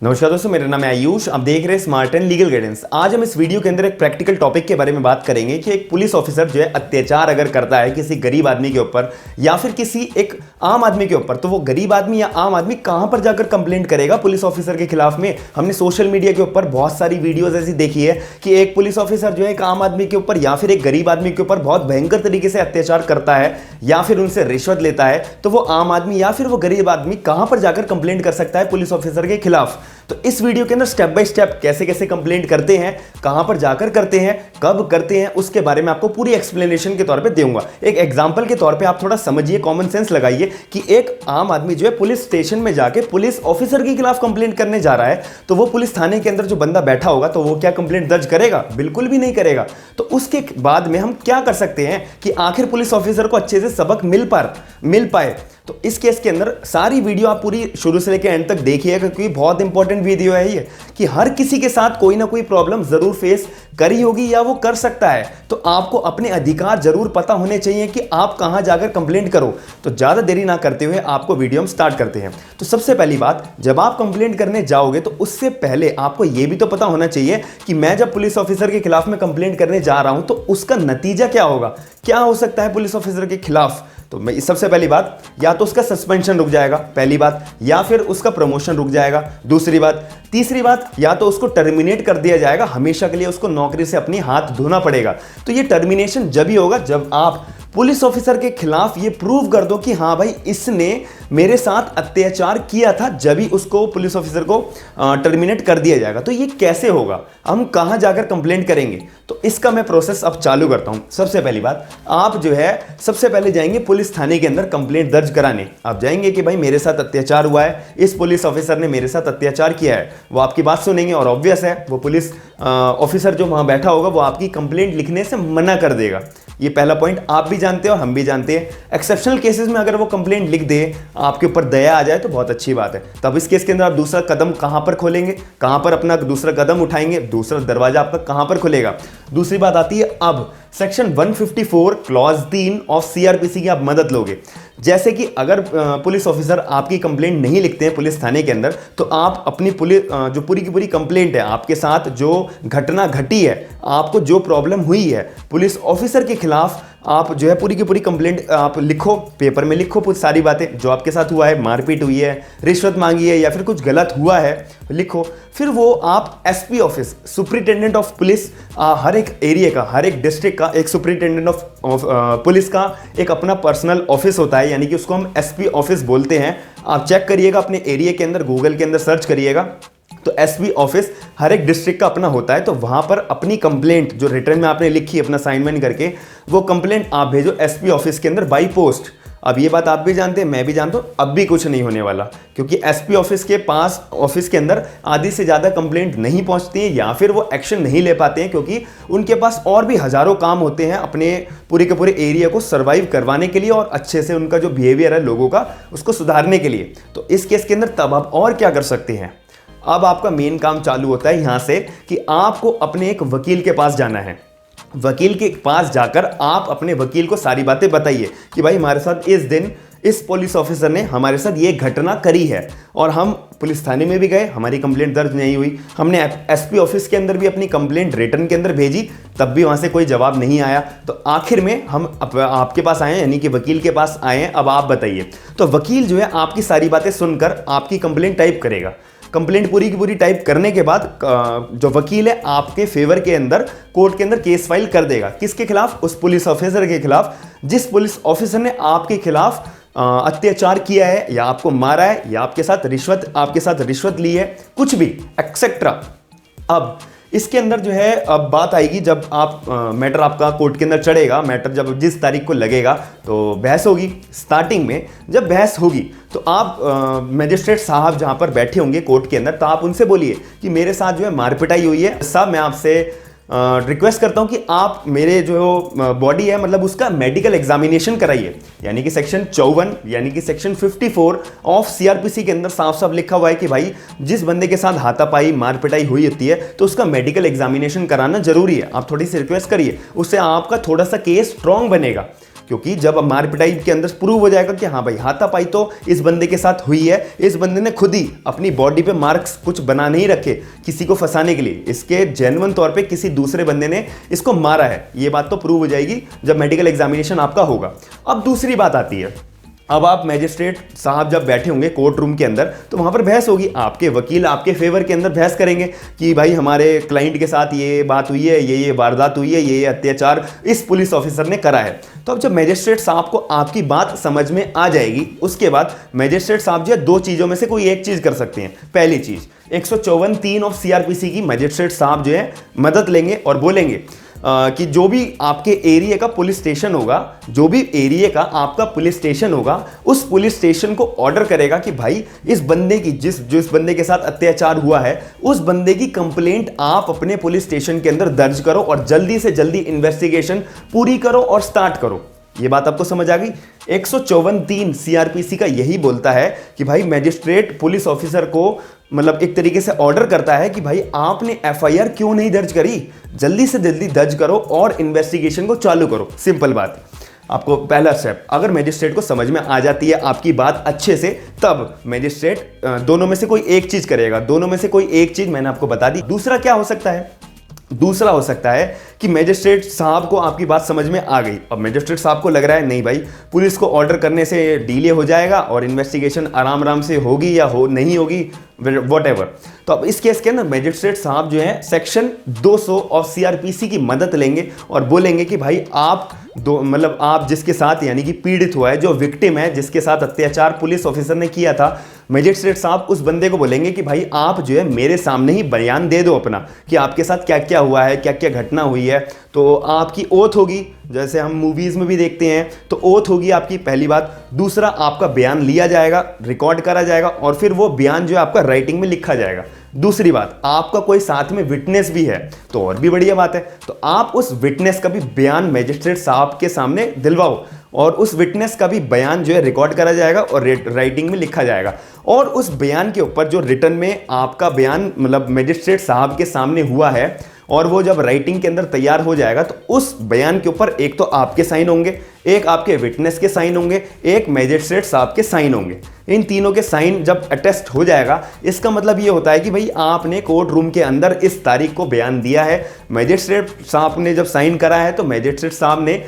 नमस्कार दोस्तों, मेरा नाम है आयुष। आप देख रहे हैं स्मार्ट एंड लीगल गाइडेंस। आज हम इस वीडियो के अंदर एक प्रैक्टिकल टॉपिक के बारे में बात करेंगे कि एक पुलिस ऑफिसर जो है अत्याचार अगर करता है किसी गरीब आदमी के ऊपर या फिर किसी एक आम आदमी के ऊपर, तो वो गरीब आदमी या आम आदमी कहां पर जाकर कंप्लेंट करेगा पुलिस ऑफिसर के खिलाफ में। हमने सोशल मीडिया के ऊपर बहुत सारी वीडियोज ऐसी देखी है कि एक पुलिस ऑफिसर जो है एक आम आदमी के ऊपर या फिर एक गरीब आदमी के ऊपर बहुत भयंकर तरीके से अत्याचार करता है या फिर उनसे रिश्वत लेता है, तो वो आम आदमी या फिर वो गरीब आदमी कहां पर जाकर कंप्लेंट कर सकता है पुलिस ऑफिसर के खिलाफ। तो इस वीडियो के अंदर स्टेप बाय स्टेप कैसे कैसे कंप्लेंट करते हैं, कहां पर जाकर करते हैं, कब करते हैं, उसके बारे में आपको पूरी एक्सप्लेनेशन के तौर पे दूंगा। एक एग्जांपल के तौर पे आप थोड़ा समझिए, कॉमन सेंस लगाइए कि एक आम आदमी जो है पुलिस स्टेशन में जाके पुलिस ऑफिसर के खिलाफ कंप्लेंट करने जा रहा है, तो वो पुलिस थाने के अंदर जो बंदा बैठा होगा तो वो क्या कंप्लेंट दर्ज करेगा? बिल्कुल भी नहीं करेगा। तो उसके बाद में हम क्या कर सकते हैं कि आखिर पुलिस ऑफिसर को अच्छे से सबक मिल पाए। तो इस केस के अंदर सारी वीडियो आप पूरी शुरू से लेकर एंड तक देखिएगा, क्योंकि बहुत इंपॉर्टेंट वीडियो है ये कि हर किसी के साथ कोई ना कोई प्रॉब्लम जरूर फेस करी होगी या वो कर सकता है। तो आपको अपने अधिकार जरूर पता होने चाहिए कि आप कहां जाकर कंप्लेंट करो। तो ज्यादा देरी ना करते हुए आपको वीडियो हम स्टार्ट करते हैं। तो सबसे पहली बात, जब आप कंप्लेंट करने जाओगे तो उससे पहले आपको यह भी तो पता होना चाहिए कि मैं जब पुलिस ऑफिसर के खिलाफ में कंप्लेंट करने जा रहा हूं तो उसका नतीजा क्या होगा, क्या हो सकता है पुलिस ऑफिसर के खिलाफ। तो मैं सबसे पहली बात, या तो उसका सस्पेंशन रुक जाएगा, पहली बात, या फिर उसका प्रमोशन रुक जाएगा, दूसरी बात, तीसरी बात, या तो उसको टर्मिनेट कर दिया जाएगा, हमेशा के लिए उसको नौकरी से अपनी हाथ धोना पड़ेगा। तो ये टर्मिनेशन जब ही होगा जब आप पुलिस ऑफिसर के खिलाफ ये प्रूव कर दो कि हाँ भाई इसने मेरे साथ अत्याचार किया था, जब ही उसको पुलिस ऑफिसर को टर्मिनेट कर दिया जाएगा। तो ये कैसे होगा, हम कहां जाकर कंप्लेंट करेंगे, तो इसका मैं प्रोसेस अब चालू करता हूं। सबसे पहली बात, आप जो है सबसे पहले जाएंगे पुलिस थाने के अंदर कंप्लेंट दर्ज कराने। आप जाएंगे कि भाई मेरे साथ अत्याचार हुआ है, इस पुलिस ऑफिसर ने मेरे साथ अत्याचार किया है। वो आपकी बात सुनेंगे और ऑब्वियस है वो पुलिस ऑफिसर जो वहां बैठा होगा वो आपकी कंप्लेंट लिखने से मना कर देगा। ये पहला पॉइंट आप भी जानते हो, हम भी जानते हैं। एक्सेप्शनल केसेस में अगर वो कंप्लेंट लिख दे, आपके ऊपर दया आ जाए तो बहुत अच्छी बात है। तब इस केस के अंदर आप दूसरा कदम कहां पर खोलेंगे, कहां पर अपना दूसरा कदम उठाएंगे, दूसरा दरवाजा आपका कहां पर खुलेगा। दूसरी बात आती है अब सेक्शन 154 क्लॉज 3 ऑफ सीआरपीसी की आप मदद लोगे। जैसे कि अगर पुलिस ऑफिसर आपकी कंप्लेंट नहीं लिखते हैं पुलिस थाने के अंदर, तो आप अपनी पुलिस जो पूरी की पूरी कंप्लेंट है, आपके साथ जो घटना घटी है, आपको जो प्रॉब्लम हुई है पुलिस ऑफिसर के खिलाफ, आप जो है पूरी की पूरी कंप्लेंट आप लिखो, पेपर में लिखो कुछ सारी बातें जो आपके साथ हुआ है, मारपीट हुई है, रिश्वत मांगी है या फिर कुछ गलत हुआ है, लिखो। फिर वो आप SP office, superintendent of police, हर एक एरिया का, हर एक डिस्ट्रिक्ट का एक सुपरिटेंडेंट ऑफ पुलिस का एक अपना पर्सनल ऑफिस होता है, यानी कि उसको हम एसपी ऑफिस बोलते हैं। आप चेक करिएगा अपने एरिया के अंदर, गूगल के अंदर सर्च करिएगा, तो एसपी ऑफिस हर एक डिस्ट्रिक्ट का अपना होता है। तो वहां पर अपनी कंप्लेंट जो रिटर्न में आपने लिखी अपना साइनमेंट करके, वो कंप्लेंट आप भेजो एसपी ऑफिस के अंदर बाई पोस्ट। अब ये बात आप भी जानते हैं, मैं भी जानता हूं, अब भी कुछ नहीं होने वाला, क्योंकि एसपी ऑफिस के पास, ऑफिस के अंदर आधी से ज्यादा कंप्लेंट नहीं पहुंचती है या फिर वो एक्शन नहीं ले पाते हैं, क्योंकि उनके पास और भी हजारों काम होते हैं अपने पूरे के पूरे एरिया को सर्वाइव करवाने के लिए और अच्छे से उनका जो बिहेवियर है लोगों का उसको सुधारने के लिए। तो इस केस के अंदर तब आप और क्या कर सकते हैं, अब आपका मेन काम चालू होता है यहां से कि आपको अपने एक वकील के पास जाना है। वकील के पास जाकर आप अपने वकील को सारी बातें बताइए कि भाई हमारे साथ इस दिन इस पुलिस ऑफिसर ने हमारे साथ ये घटना करी है और हम पुलिस थाने में भी गए, हमारी कंप्लेंट दर्ज नहीं हुई, हमने एसपी ऑफिस के अंदर भी अपनी कंप्लेंट रिटर्न के अंदर भेजी, तब भी वहां से कोई जवाब नहीं आया। तो आखिर में हम आपके पास आए हैं, यानी कि वकील के पास आए हैं। अब आप बताइए। तो वकील जो है आपकी सारी बातें सुनकर आपकी कंप्लेंट टाइप करेगा। कंप्लेंट पूरी की पूरी टाइप करने के बाद जो वकील है आपके फेवर के अंदर कोर्ट के अंदर केस फाइल कर देगा। किसके खिलाफ? उस पुलिस ऑफिसर के खिलाफ जिस पुलिस ऑफिसर ने आपके खिलाफ अत्याचार किया है या आपको मारा है या आपके साथ रिश्वत ली है, कुछ भी एक्सेट्रा। अब इसके अंदर जो है अब बात आएगी जब आप मैटर आपका कोर्ट के अंदर चढ़ेगा, मैटर जब जिस तारीख को लगेगा तो बहस होगी। स्टार्टिंग में जब बहस होगी तो आप मजिस्ट्रेट साहब जहां पर बैठे होंगे कोर्ट के अंदर, तो आप उनसे बोलिए कि मेरे साथ जो है मारपिटाई हुई है साहब, मैं आपसे रिक्वेस्ट करता हूं कि आप मेरे जो बॉडी है मतलब उसका मेडिकल एग्जामिनेशन कराइए। यानी कि सेक्शन 54 यानी कि सेक्शन 54 ऑफ सीआरपीसी के अंदर साफ साफ लिखा हुआ है कि भाई जिस बंदे के साथ हाथापाई मारपिटाई हुई होती है तो उसका मेडिकल एग्जामिनेशन कराना जरूरी है। आप थोड़ी सी रिक्वेस्ट करिए, उससे आपका थोड़ा सा केस स्ट्रांग बनेगा, क्योंकि जब मार पिटाई के अंदर प्रूव हो जाएगा कि हाँ भाई हाथापाई तो इस बंदे के साथ हुई है, इस बंदे ने खुद ही अपनी बॉडी पे मार्क्स कुछ बना नहीं रखे किसी को फंसाने के लिए, इसके जेन्युइन तौर पे किसी दूसरे बंदे ने इसको मारा है, ये बात तो प्रूव हो जाएगी जब मेडिकल एग्जामिनेशन आपका होगा। अब दूसरी बात आती है, अब आप मैजिस्ट्रेट साहब जब बैठे होंगे कोर्ट रूम के अंदर तो वहाँ पर बहस होगी, आपके वकील आपके फेवर के अंदर बहस करेंगे कि भाई हमारे क्लाइंट के साथ ये बात हुई है, ये वारदात हुई है, ये अत्याचार इस पुलिस ऑफिसर ने करा है। तो अब जब मैजिस्ट्रेट साहब को आपकी बात समझ में आ जाएगी, उसके बाद मैजिस्ट्रेट साहब जो है दो चीज़ों में से कोई एक चीज़ कर सकते हैं। पहली चीज़ 154(3) ऑफ सीआरपीसी की मैजिस्ट्रेट साहब जो है मदद लेंगे और बोलेंगे कि जो भी आपके एरिया का पुलिस स्टेशन होगा, जो भी एरिया का आपका पुलिस स्टेशन होगा, उस पुलिस स्टेशन को ऑर्डर करेगा कि भाई इस बंदे की जिस बंदे के साथ अत्याचार हुआ है उस बंदे की कंप्लेंट आप अपने पुलिस स्टेशन के अंदर दर्ज करो और जल्दी से जल्दी इन्वेस्टिगेशन पूरी करो और स्टार्ट करो। ये बात आपको समझ आ गई। 154(3) सीआरपीसी का यही बोलता है कि भाई मैजिस्ट्रेट पुलिस ऑफिसर को मतलब एक तरीके से ऑर्डर करता है कि भाई आपने एफआईआर क्यों नहीं दर्ज करी, जल्दी से जल्दी दर्ज करो और इन्वेस्टिगेशन को चालू करो। सिंपल बात। आपको पहला स्टेप, अगर मैजिस्ट्रेट को समझ में आ जाती है आपकी बात अच्छे से, तब मैजिस्ट्रेट दोनों में से कोई एक चीज करेगा। दोनों में से कोई एक चीज मैंने आपको बता दी। दूसरा क्या हो सकता है? दूसरा हो सकता है कि मैजिस्ट्रेट साहब को आपकी बात समझ में आ गई। अब मैजिस्ट्रेट साहब को लग रहा है नहीं भाई पुलिस को ऑर्डर करने से डिले हो जाएगा और इन्वेस्टिगेशन आराम आराम से होगी या नहीं होगी, व्हाटएवर। तो अब इस केस के ना मैजिस्ट्रेट साहब जो है सेक्शन 200 ऑफ सीआरपीसी की मदद लेंगे और बोलेंगे कि भाई आप मतलब आप जिसके साथ यानी कि पीड़ित हुआ है, जो विक्टिम है, जिसके साथ अत्याचार पुलिस ऑफिसर ने किया था, मैजिस्ट्रेट साहब उस बंदे को बोलेंगे कि भाई आप जो है मेरे सामने ही बयान दे दो अपना कि आपके साथ क्या क्या हुआ है, क्या क्या घटना हुई है। तो आपकी ओथ होगी, जैसे हम मूवीज में भी देखते हैं, तो ओथ होगी आपकी, पहली बात। दूसरा, आपका बयान लिया जाएगा, रिकॉर्ड करा जाएगा और फिर वो बयान जो है आपका राइटिंग में लिखा जाएगा। दूसरी बात, आपका कोई साथ में विटनेस भी है तो और भी बढ़िया बात है। तो आप उस विटनेस का भी बयान मैजिस्ट्रेट साहब के सामने दिलवाओ और उस विटनेस का भी बयान जो है रिकॉर्ड करा जाएगा और राइटिंग में लिखा जाएगा। और उस बयान के ऊपर जो रिटन में आपका बयान मतलब मैजिस्ट्रेट साहब के सामने हुआ है और वो जब राइटिंग के अंदर तैयार हो जाएगा तो उस बयान के ऊपर एक तो आपके साइन होंगे, एक आपके विटनेस के साइन होंगे, एक मैजिस्ट्रेट साहब के साइन होंगे। इन तीनों के साइन जब अटेस्ट हो जाएगा, इसका मतलब ये होता है कि भाई आपने कोर्ट रूम के अंदर इस तारीख को बयान दिया है। मैजिस्ट्रेट साहब ने जब साइन करा है तो मैजिस्ट्रेट साहब ने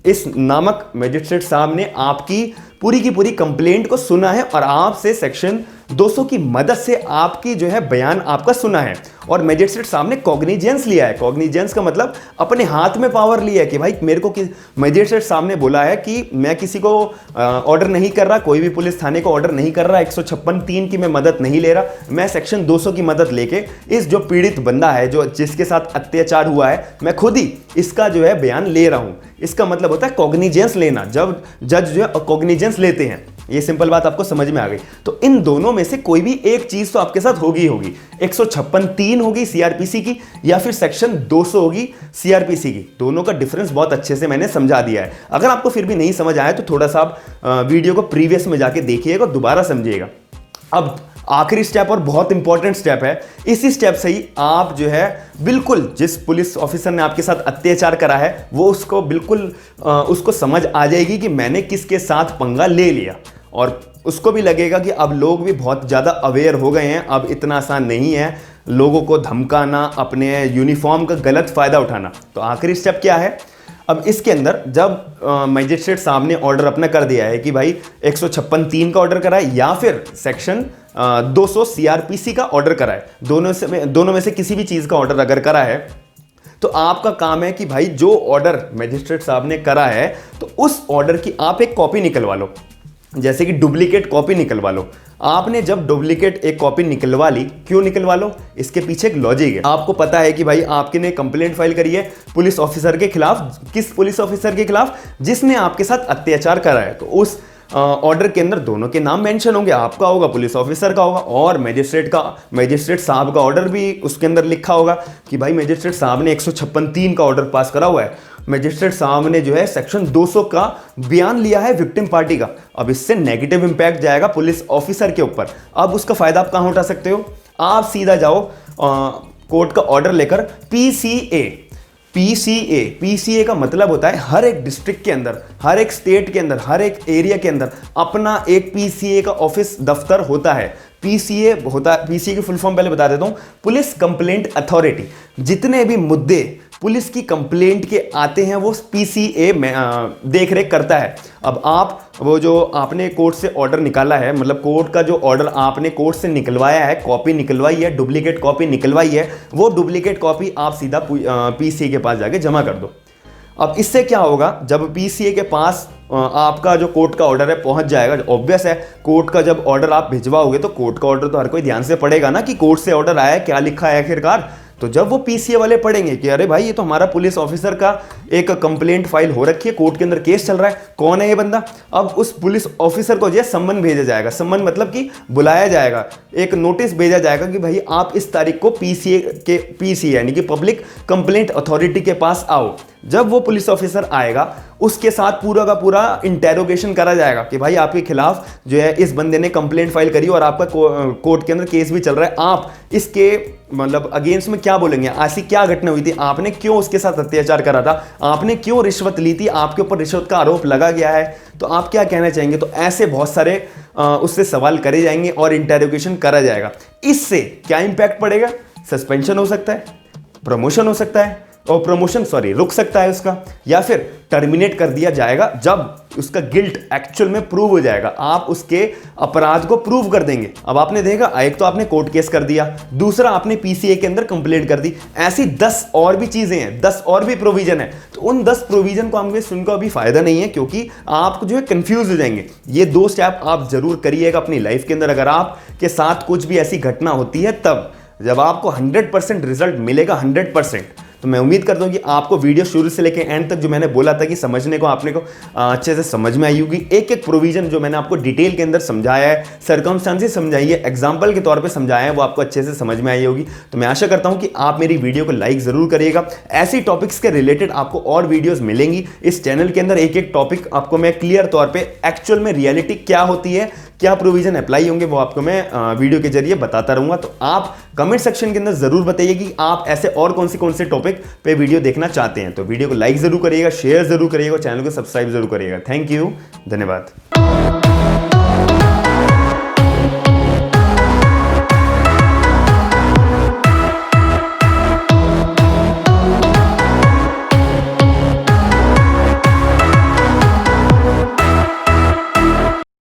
इस नामक मैजिस्ट्रेट साहब ने आपकी पूरी की पूरी कंप्लेंट को सुना है और आपसे सेक्शन 200 की मदद से आपकी जो है बयान आपका सुना है और मैजिस्ट्रेट साहब ने कॉग्निजेंस लिया है। कॉग्निजेंस का मतलब अपने हाथ में पावर लिया है कि भाई मेरे को मैजिस्ट्रेट साहब ने बोला है कि मैं किसी को ऑर्डर नहीं कर रहा, कोई भी पुलिस थाने को ऑर्डर नहीं कर रहा, 156(3) की मैं मदद नहीं ले रहा, मैं सेक्शन 200 की मदद लेके इस जो पीड़ित बंदा है, जो जिसके साथ अत्याचार हुआ है, मैं खुद ही इसका जो है बयान ले रहा हूं। इसका मतलब होता है कॉग्निजेंस लेना, जब जज जो है कॉग्निजेंस लेते हैं। ये सिंपल बात आपको समझ में आ गई। तो इन दोनों में से कोई भी एक चीज तो आपके साथ होगी 156(3) होगी सीआरपीसी की या फिर सेक्शन 200 होगी सीआरपीसी की। दोनों का डिफरेंस बहुत अच्छे से मैंने समझा दिया है। अगर आपको फिर भी नहीं समझ आया तो थोड़ा सा आप वीडियो को प्रीवियस में जाके देखिएगा, दोबारा समझिएगा। अब आखिरी स्टेप और बहुत इंपॉर्टेंट स्टेप है, इसी स्टेप से ही आप जो है बिल्कुल जिस पुलिस ऑफिसर ने आपके साथ अत्याचार करा है वो उसको बिल्कुल उसको समझ आ जाएगी कि मैंने किसके साथ पंगा ले लिया और उसको भी लगेगा कि अब लोग भी बहुत ज़्यादा अवेयर हो गए हैं, अब इतना आसान नहीं है लोगों को धमकाना, अपने यूनिफॉर्म का गलत फ़ायदा उठाना। तो आखिरी स्टेप क्या है? अब इसके अंदर जब मैजिस्ट्रेट साहब ने ऑर्डर अपना कर दिया है कि भाई 156(3) का ऑर्डर करा है या फिर सेक्शन 200 सीआरपीसी का ऑर्डर करा है, दोनों में से किसी भी चीज़ का ऑर्डर अगर करा है तो आपका काम है कि भाई जो ऑर्डर मैजिस्ट्रेट साहब ने करा है तो उस ऑर्डर की आप एक कॉपी निकलवा लो, जैसे कि डुप्लीकेट कॉपी निकलवा लो। आपने जब डुप्लीकेट एक कॉपी निकलवा ली, क्यों निकलवा लो? इसके पीछे एक लॉजिक है। आपको पता है कि भाई आपने कंप्लेंट फाइल करी है पुलिस ऑफिसर के खिलाफ। किस पुलिस ऑफिसर के खिलाफ? जिसने आपके साथ अत्याचार करा है। तो उस ऑर्डर के अंदर दोनों के नाम मेंशन होंगे, आपका होगा, पुलिस ऑफिसर का होगा और मैजिस्ट्रेट साहब का ऑर्डर भी उसके अंदर लिखा होगा कि भाई मैजिस्ट्रेट साहब ने 156(3) का ऑर्डर पास करा हुआ है। मैजिस्ट्रेट साहब ने जो है सेक्शन 200 का बयान लिया है विक्टिम पार्टी का। अब इससे नेगेटिव इंपैक्ट जाएगा पुलिस ऑफिसर के ऊपर। अब उसका फायदा आप कहां उठा सकते हो? आप सीधा जाओ कोर्ट का ऑर्डर लेकर PCA पीसीए का मतलब होता है हर एक डिस्ट्रिक्ट के अंदर, हर एक स्टेट के अंदर, हर एक एरिया के अंदर अपना एक पीसीए का ऑफिस दफ्तर होता है। पीसीए की फुल फॉर्म पहले बता देता हूं, पुलिस कंप्लेंट अथॉरिटी। जितने भी मुद्दे पुलिस की कंप्लेंट के आते हैं वो पीसीए में देख रेख करता है। अब आप वो जो आपने कोर्ट से ऑर्डर निकाला है, मतलब कोर्ट का जो ऑर्डर आपने कोर्ट से निकलवाया है, कॉपी निकलवाई है, डुप्लीकेट कॉपी निकलवाई है, वो डुप्लीकेट कॉपी आप सीधा पीसीए के पास जाके जमा कर दो। अब इससे क्या होगा, जब पीसीए के पास आपका जो कोर्ट का ऑर्डर है पहुंच जाएगा, ऑब्वियस है कोर्ट का जब ऑर्डर आप भिजवाओगे तो कोर्ट का ऑर्डर तो हर कोई ध्यान से पढ़ेगा ना कि कोर्ट से ऑर्डर आया है, क्या लिखा है आखिरकार। तो जब वो पीसीए वाले पढ़ेंगे कि अरे भाई ये तो हमारा पुलिस ऑफिसर का एक कंप्लेंट फाइल हो रखी है, कोर्ट के अंदर केस चल रहा है, कौन है ये बंदा, अब उस पुलिस ऑफिसर को जो है सम्मन भेजा जाएगा। सम्मन मतलब कि बुलाया जाएगा, एक नोटिस भेजा जाएगा कि भाई आप इस तारीख को पीसीए यानी कि पब्लिक कंप्लेंट अथॉरिटी के पास आओ। जब वो पुलिस ऑफिसर आएगा उसके साथ पूरा का पूरा इंटेरोगेशन करा जाएगा कि भाई आपके खिलाफ जो है इस बंदे ने कंप्लेंट फाइल करी और आपका कोर्ट के अंदर केस भी चल रहा है, आप इसके मतलब अगेंस्ट में क्या बोलेंगे, ऐसी क्या घटना हुई थी, आपने क्यों उसके साथ अत्याचार करा था, आपने क्यों रिश्वत ली थी, आपके ऊपर रिश्वत का आरोप लगा गया है, तो आप क्या कहना चाहेंगे। तो ऐसे बहुत सारे उससे सवाल करे जाएंगे और इंटेरोगेशन करा जाएगा। इससे क्या इंपैक्ट पड़ेगा, सस्पेंशन हो सकता है, प्रमोशन हो सकता है, और प्रमोशन रुक सकता है उसका, या फिर टर्मिनेट कर दिया जाएगा जब उसका गिल्ट एक्चुअल में प्रूव हो जाएगा, आप उसके अपराध को प्रूव कर देंगे। अब आपने देखा, एक तो आपने कोर्ट केस कर दिया, दूसरा आपने पीसीए के अंदर कंप्लेंट कर दी, ऐसी 10 और भी चीजें हैं, 10 और भी प्रोविजन है। तो उन 10 प्रोविजन को हमें सुनकर अभी फायदा नहीं है, क्योंकि आप जो है कंफ्यूज हो जाएंगे। ये 2 स्टेप आप जरूर करिएगा अपनी लाइफ के अंदर। अगर आपके साथ कुछ भी ऐसी घटना होती है, तब जब आपको 100% रिजल्ट मिलेगा, 100%, तो मैं उम्मीद करता हूं कि आपको वीडियो शुरू से लेकर एंड तक जो मैंने बोला था कि समझने को आपने को अच्छे से समझ में आई होगी। एक एक प्रोविजन जो मैंने आपको डिटेल के अंदर समझाया है, सर्कमस्टांसेस समझाई है, एग्जांपल के तौर पे समझाया है, वो आपको अच्छे से समझ में आई होगी। तो मैं आशा करता हूं कि आप मेरी वीडियो को लाइक जरूर करिएगा। ऐसी टॉपिक्स के रिलेटेड आपको और वीडियोज मिलेंगी इस चैनल के अंदर। एक एक टॉपिक आपको मैं क्लियर तौर पर एक्चुअल में रियलिटी क्या होती है, क्या प्रोविजन अप्लाई होंगे, वो आपको मैं वीडियो के जरिए बताता रहूंगा। तो आप कमेंट सेक्शन के अंदर जरूर बताइए कि आप ऐसे और कौन से टॉपिक पे वीडियो देखना चाहते हैं। तो वीडियो को लाइक जरूर करिएगा, शेयर जरूर करिएगा और चैनल को सब्सक्राइब जरूर करिएगा। थैंक यू, धन्यवाद।